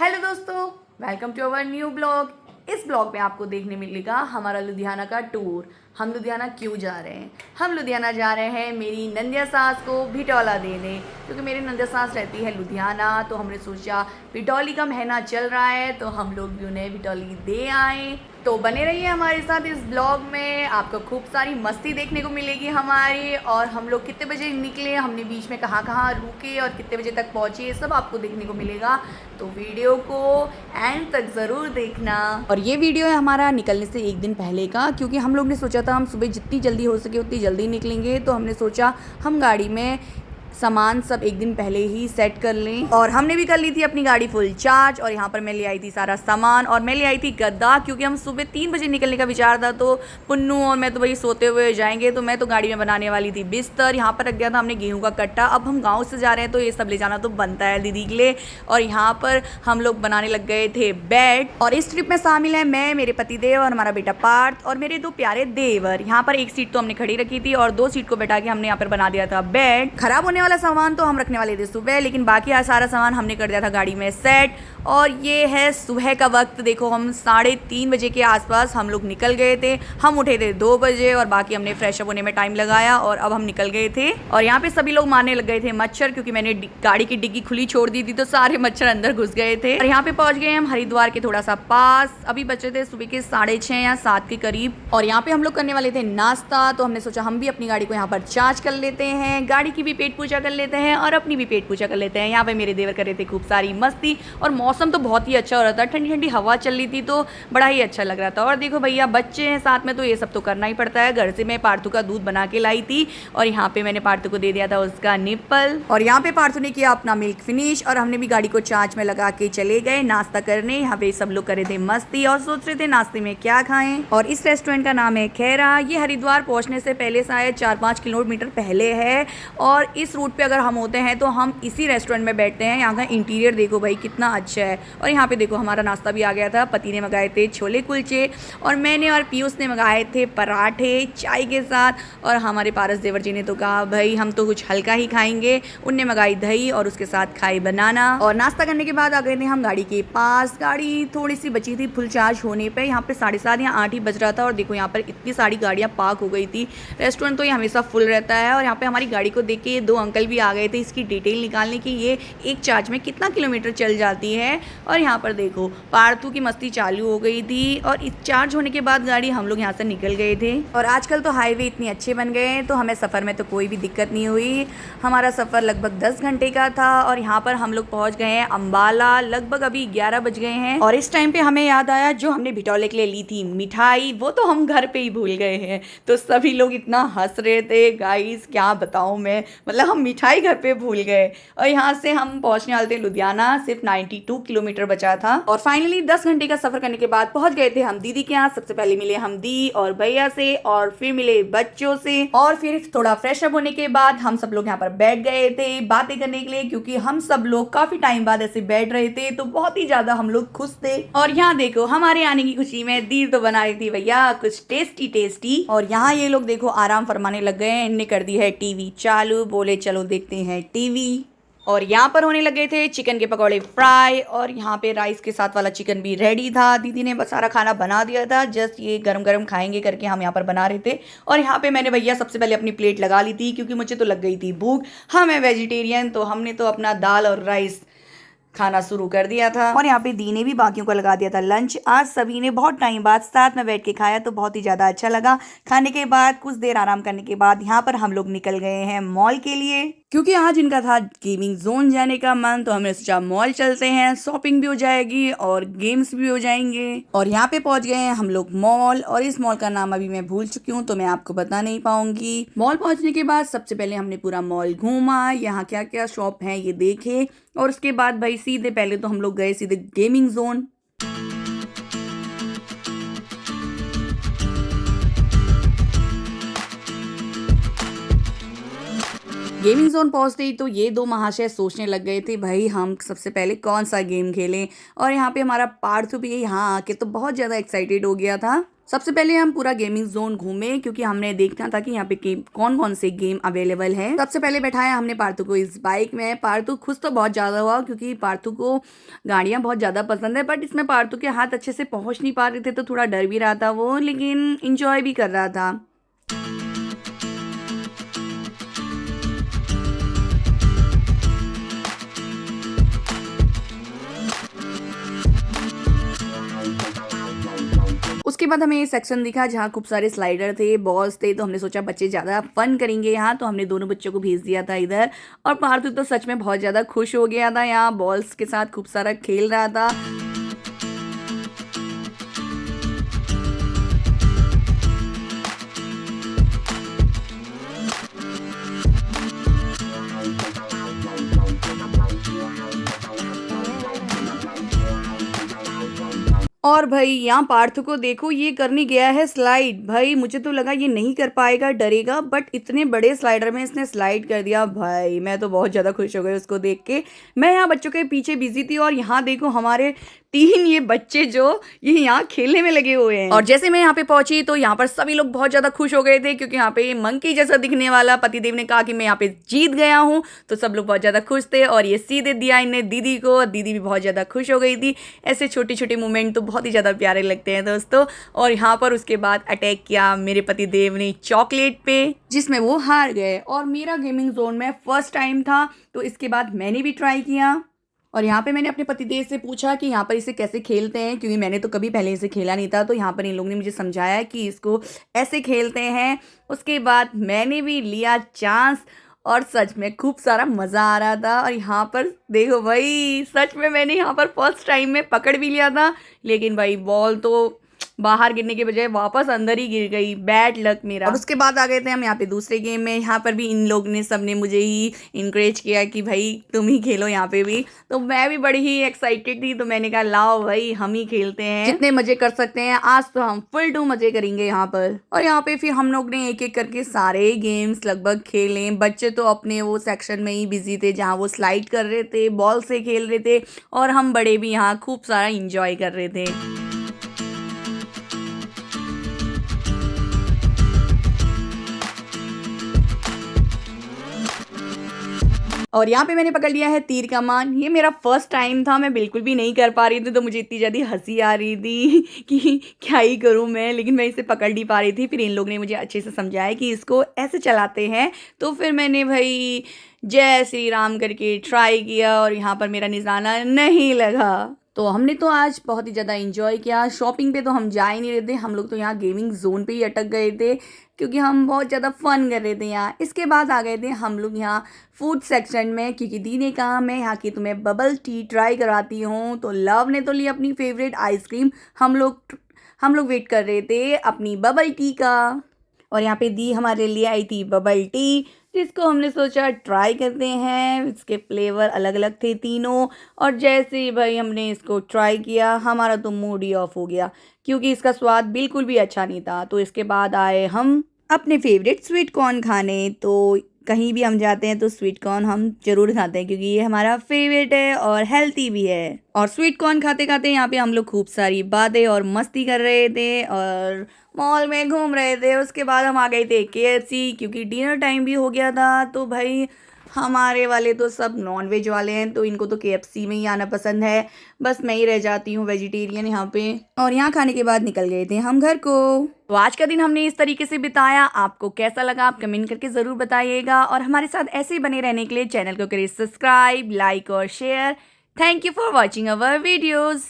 Hello दोस्तों, welcome to our new blog. इस blog में आपको देखने मिलेगा हमारा लुधियाना का टूर। हम लुधियाना क्यों जा रहे हैं? हम लुधियाना जा रहे हैं मेरी नंदिया सास को भिटौला देने, क्योंकि मेरी नंदिया सास रहती है लुधियाना। तो हमने सोचा भिटौली का महीना चल रहा है तो हम लोग भी उन्हें भिटौली दे आए। तो बने रहिए हमारे साथ इस ब्लॉग में, आपको खूब सारी मस्ती देखने को मिलेगी हमारी। और हम लोग कितने बजे निकले, हमने बीच में कहाँ कहाँ रुके और कितने बजे तक पहुँचे, सब आपको देखने को मिलेगा। तो वीडियो को एंड तक ज़रूर देखना। और ये वीडियो है हमारा निकलने से एक दिन पहले का, क्योंकि हम लोग ने सोचा था हम सुबह जितनी जल्दी हो सके उतनी जल्दी निकलेंगे। तो हमने सोचा हम गाड़ी में सामान सब एक दिन पहले ही सेट कर लें। और हमने भी कर ली थी अपनी गाड़ी फुल चार्ज। और यहाँ पर मैं ले आई थी सारा सामान, और मैं ले आई थी गद्दा, क्योंकि हम सुबह 3 बजे निकलने का विचार था। तो पुन्नू और मैं तो वही सोते हुए जाएंगे। तो मैं तो गाड़ी में बनाने वाली थी बिस्तर, यहाँ पर रख दिया था हमने गेहूं का कट्टा। अब हम गाँव से जा रहे हैं तो ये सब ले जाना तो बनता है दीदी के लिए। और यहाँ पर हम लोग बनाने लग गए थे बेड। और इस ट्रिप में शामिल है मैं, मेरे पति देव और हमारा बेटा पार्थ और मेरे 2 प्यारे देवर। यहाँ पर एक सीट तो हमने खड़ी रखी थी और 2 सीट को बैठा के हमने यहाँ पर बना दिया था बेड। खराब होने वाला सामान तो हम रखने वाले थे सुबह, लेकिन बाकी सारा सामान हमने कर दिया था गाड़ी में सेट। और ये है सुबह का वक्त, देखो हम 3:30 बजे के आसपास हम लोग निकल गए थे। हम उठे थे 2 बजे और बाकी हमने फ्रेश अप होने में टाइम लगाया और अब हम निकल गए थे। और यहाँ पे सभी लोग मारने लग गए थे मच्छर, क्योंकि मैंने गाड़ी की डिग्गी खुली छोड़ दी थी तो सारे मच्छर अंदर घुस गए थे। और यहाँ पे पहुंच गए हम हरिद्वार के थोड़ा सा पास। अभी बचे थे सुबह के 6:30 या 7 के करीब। और यहाँ पे हम लोग करने वाले थे नाश्ता। तो हमने सोचा हम भी अपनी गाड़ी को यहाँ पर चार्ज कर लेते हैं, गाड़ी की भी पेट पूजा कर लेते हैं और अपनी भी पेट पूजा कर लेते हैं। यहाँ पे मेरे देवर कर रहे थे खूब सारी मस्ती। और मौसम तो बहुत ही अच्छा हो रहा था, ठंडी ठंडी हवा चल रही थी तो बड़ा ही अच्छा लग रहा था। और देखो भैया बच्चे हैं साथ में तो ये सब तो करना ही पड़ता है। घर से मैं पार्थू का दूध बना के लाई थी और यहाँ पे मैंने पार्थू को दे दिया था उसका निप्पल। और यहाँ पे पार्थू ने किया अपना मिल्क फिनिश और हमने भी गाड़ी को चार्ज में लगा के चले गए नाश्ता करने। यहाँ पे सब लोग कर रहे थे मस्ती और सोच रहे थे नाश्ते में क्या खाएं। और इस रेस्टोरेंट का नाम है खैरा। ये हरिद्वार पहुंचने से पहले शायद 4-5 किलोमीटर पहले है। और इस रूट पे अगर हम होते हैं तो हम इसी रेस्टोरेंट में बैठते हैं। यहाँ का इंटीरियर देखो भाई कितना अच्छा है। और यहाँ पे देखो हमारा नाश्ता भी आ गया था। पति ने मंगाए थे छोले कुलचे और मैंने और पीयूष ने मंगाए थे पराठे चाय के साथ। और हमारे पारस देवर जी ने तो कहा भाई हम तो कुछ हल्का ही खाएंगे। उनने मंगाई दही और उसके साथ खाई बनाना। और नाश्ता करने के बाद आ गए थे हम गाड़ी के पास। गाड़ी थोड़ी सी बची थी फुल चार्ज होने पे। यहाँ पे 7:30 या 8 ही बज रहा था और देखो यहाँ पर इतनी सारी गाड़ियाँ पार्क हो गई थी। रेस्टोरेंट तो ये हमेशा फुल रहता है। और यहाँ पे हमारी गाड़ी को देख के 2 अंकल भी आ गए थे इसकी डिटेल निकालने की, ये एक चार्ज में कितना किलोमीटर चल जाती है। और यहाँ पर देखो पार्थू की मस्ती चालू हो गई थी। और इस चार्ज होने के बाद गाड़ी हम लोग यहाँ से निकल गए थे। और आजकल तो हाईवे इतने अच्छे बन गए हैं तो हमें सफ़र में तो कोई भी दिक्कत नहीं हुई। हमारा सफ़र लगभग 10 घंटे का था। और यहाँ पर हम लोग पहुँच गए हैं अम्बाला। लगभग अभी 11 बज गए हैं। और इस टाइम पे हमें याद आया जो हमने भिटौले के लिए ली थी मिठाई, वो तो हम घर पे ही भूल गए हैं। तो सभी लोग इतना हंस रहे थे गाइस, क्या बताऊँ मैं, मतलब हम मिठाई घर पे भूल गए। और यहाँ से हम पहुँचने वाले थे लुधियाना, सिर्फ 92 किलोमीटर बचा था। और फाइनली 10 घंटे का सफर करने के बाद पहुंच गए थे हम दीदी के यहाँ। सबसे पहले मिले हम दी और भैया से और फिर मिले बच्चों से। और फिर थोड़ा फ्रेश अप होने के बाद हम सब लोग यहाँ पर बैठ गए थे बातें करने के लिए, क्योंकि हम सब लोग काफी टाइम बाद ऐसे बैठ रहे थे तो बहुत ही ज्यादा हम लोग खुश थे। और यहाँ देखो हमारे आने की खुशी में दी तो बना रही थी भैया कुछ टेस्टी टेस्टी। और यहाँ ये लोग देखो आराम फरमाने लग गए हैं। इनने कर दी है टीवी चालू, बोले चलो देखते हैं टीवी। और यहाँ पर होने लगे थे चिकन के पकौड़े फ्राई। और यहाँ पे राइस के साथ वाला चिकन भी रेडी था। दीदी ने बस सारा खाना बना दिया था, जस्ट ये गरम गरम खाएंगे करके हम यहाँ पर बना रहे थे। और यहाँ पे मैंने भैया सबसे पहले अपनी प्लेट लगा ली थी, क्योंकि मुझे तो लग गई थी भूख। हाँ मैं वेजिटेरियन, तो हमने तो अपना दाल और राइस खाना शुरू कर दिया था। और यहाँ पे दी ने भी बाकियों को लगा दिया था लंच। आज सभी ने बहुत टाइम बाद साथ में बैठ के खाया तो बहुत ही ज़्यादा अच्छा लगा। खाने के बाद कुछ देर आराम करने के बाद यहाँ पर हम लोग निकल गए हैं मॉल के लिए, क्योंकि आज इनका था गेमिंग जोन जाने का मन। तो हमने सोचा मॉल चलते हैं, शॉपिंग भी हो जाएगी और गेम्स भी हो जाएंगे। और यहाँ पे पहुंच गए हैं हम लोग मॉल। और इस मॉल का नाम अभी मैं भूल चुकी हूँ तो मैं आपको बता नहीं पाऊंगी। मॉल पहुंचने के बाद सबसे पहले हमने पूरा मॉल घूमा, यहाँ क्या क्या शॉप है ये देखे। और उसके बाद भाई सीधे पहले तो हम लोग गए सीधे गेमिंग जोन। गेमिंग जोन पहुंचते ही तो ये 2 महाशय सोचने लग गए थे भाई हम सबसे पहले कौन सा गेम खेलें। और यहाँ पे हमारा पार्थू भी यहाँ आके तो बहुत ज़्यादा एक्साइटेड हो गया था। सबसे पहले हम पूरा गेमिंग जोन घूमे क्योंकि हमने देखना था कि यहाँ पे कौन कौन से गेम अवेलेबल हैं। सबसे पहले बैठाया हमने पार्थू को इस बाइक में। पार्थू खुश तो बहुत ज़्यादा हुआ क्योंकि पार्थू को गाड़ियाँ बहुत ज़्यादा पसंद है, बट इसमें पार्थू के हाथ अच्छे से पहुँच नहीं पा रहे थे तो थोड़ा डर भी रहा था वो, लेकिन इंजॉय भी कर रहा था। उसके बाद हमें ये सेक्शन दिखा जहाँ खूब सारे स्लाइडर थे, बॉल्स थे, तो हमने सोचा बच्चे ज़्यादा फन करेंगे यहाँ, तो हमने दोनों बच्चों को भेज दिया था इधर। और पार्थू तो सच में बहुत ज़्यादा खुश हो गया था, यहाँ बॉल्स के साथ खूब सारा खेल रहा था। और भाई यहाँ पार्थू को देखो, ये करने गया है स्लाइड। भाई मुझे तो लगा ये नहीं कर पाएगा, डरेगा, बट इतने बड़े स्लाइडर में इसने स्लाइड कर दिया। भाई मैं तो बहुत ज़्यादा खुश हो गई उसको देख के। मैं यहाँ बच्चों के पीछे बिजी थी और यहाँ देखो हमारे 3 ये बच्चे जो ये यहाँ खेलने में लगे हुए हैं। और जैसे मैं यहाँ पे पहुंची तो यहाँ पर सभी लोग बहुत ज़्यादा खुश हो गए थे क्योंकि यहाँ पे मंकी जैसा दिखने वाला पतिदेव ने कहा कि मैं यहाँ पे जीत गया हूँ, तो सब लोग बहुत ज़्यादा खुश थे। और ये सीधे दिया इन्हें दीदी को, दीदी भी बहुत ज़्यादा खुश हो गई थी। ऐसे छोटे छोटे मोमेंट तो बहुत ही ज़्यादा प्यारे लगते हैं दोस्तों। और यहाँ पर उसके बाद अटैक किया मेरे पतिदेव ने चॉकलेट पे, जिसमें वो हार गए। और मेरा गेमिंग जोन में फर्स्ट टाइम था, तो इसके बाद मैंने भी ट्राई किया। और यहाँ पे मैंने अपने पतिदेव से पूछा कि यहाँ पर इसे कैसे खेलते हैं, क्योंकि मैंने तो कभी पहले इसे खेला नहीं था। तो यहाँ पर इन लोगों ने मुझे समझाया कि इसको ऐसे खेलते हैं। उसके बाद मैंने भी लिया चांस और सच में खूब सारा मज़ा आ रहा था। और यहाँ पर देखो भाई, सच में मैंने यहाँ पर फर्स्ट टाइम में पकड़ भी लिया था, लेकिन भाई बॉल तो बाहर गिरने के बजाय वापस अंदर ही गिर गई। बैड लक मेरा। और उसके बाद आ गए थे हम यहाँ पे दूसरे गेम में। यहाँ पर भी इन लोग ने सबने मुझे ही इनकरेज किया कि भाई तुम ही खेलो यहाँ पे भी। तो मैं भी बड़ी ही एक्साइटेड थी, तो मैंने कहा लाओ भाई हम ही खेलते हैं, जितने मजे कर सकते हैं आज तो हम फुल टू मजे करेंगे यहाँ पर। और यहाँ पे फिर हम लोग ने एक एक करके सारे गेम्स लगभग खेले। बच्चे तो अपने वो सेक्शन में ही बिजी थे जहाँ वो स्लाइड कर रहे थे, बॉल से खेल रहे थे, और हम बड़े भी यहाँ खूब सारा इंजॉय कर रहे थे। और यहाँ पे मैंने पकड़ लिया है तीर कमान। ये मेरा फर्स्ट टाइम था, मैं बिल्कुल भी नहीं कर पा रही थी, तो मुझे इतनी ज़्यादा हंसी आ रही थी कि क्या ही करूँ मैं, लेकिन मैं इसे पकड़ नहीं पा रही थी। फिर इन लोग ने मुझे अच्छे से समझाया कि इसको ऐसे चलाते हैं, तो फिर मैंने भाई जय श्री राम करके ट्राई किया और यहाँ पर मेरा निशाना नहीं लगा। तो हमने तो आज बहुत ही ज़्यादा इंजॉय किया। शॉपिंग पे तो हम जा ही नहीं रहे थे, हम लोग तो यहाँ गेमिंग जोन पे ही अटक गए थे क्योंकि हम बहुत ज़्यादा फन कर रहे थे यहाँ। इसके बाद आ गए थे हम लोग यहाँ फूड सेक्शन में, क्योंकि दी ने कहा मैं यहाँ की तुम्हें बबल टी ट्राई कराती हूँ। तो लव ने तो ली अपनी फेवरेट आइसक्रीम, हम लोग वेट कर रहे थे अपनी बबल टी का। और यहाँ पे दी हमारे लिए आई थी बबल टी, जिसको हमने सोचा ट्राई करते हैं। इसके फ्लेवर अलग अलग थे तीनों, और जैसे ही भाई हमने इसको ट्राई किया हमारा तो मूड ही ऑफ हो गया क्योंकि इसका स्वाद बिल्कुल भी अच्छा नहीं था। तो इसके बाद आए हम अपने फेवरेट स्वीट कॉर्न खाने। तो कहीं भी हम जाते हैं तो स्वीट कॉर्न हम जरूर खाते हैं क्योंकि ये हमारा फेवरेट है और हेल्थी भी है। और स्वीट कॉर्न खाते खाते यहाँ पे हम लोग खूब सारी बातें और मस्ती कर रहे थे और मॉल में घूम रहे थे। उसके बाद हम आ गए थे KFC क्योंकि डिनर टाइम भी हो गया था। तो भाई हमारे वाले तो सब नॉन वेज वाले हैं, तो इनको तो KFC में ही आना पसंद है। बस मैं ही रह जाती हूँ वेजिटेरियन यहाँ पे। और यहाँ खाने के बाद निकल गए थे हम घर को। तो आज का दिन हमने इस तरीके से बिताया। आपको कैसा लगा आप कमेंट करके ज़रूर बताइएगा, और हमारे साथ ऐसे ही बने रहने के लिए चैनल को करिए सब्सक्राइब, लाइक और share. Thank you for watching our videos.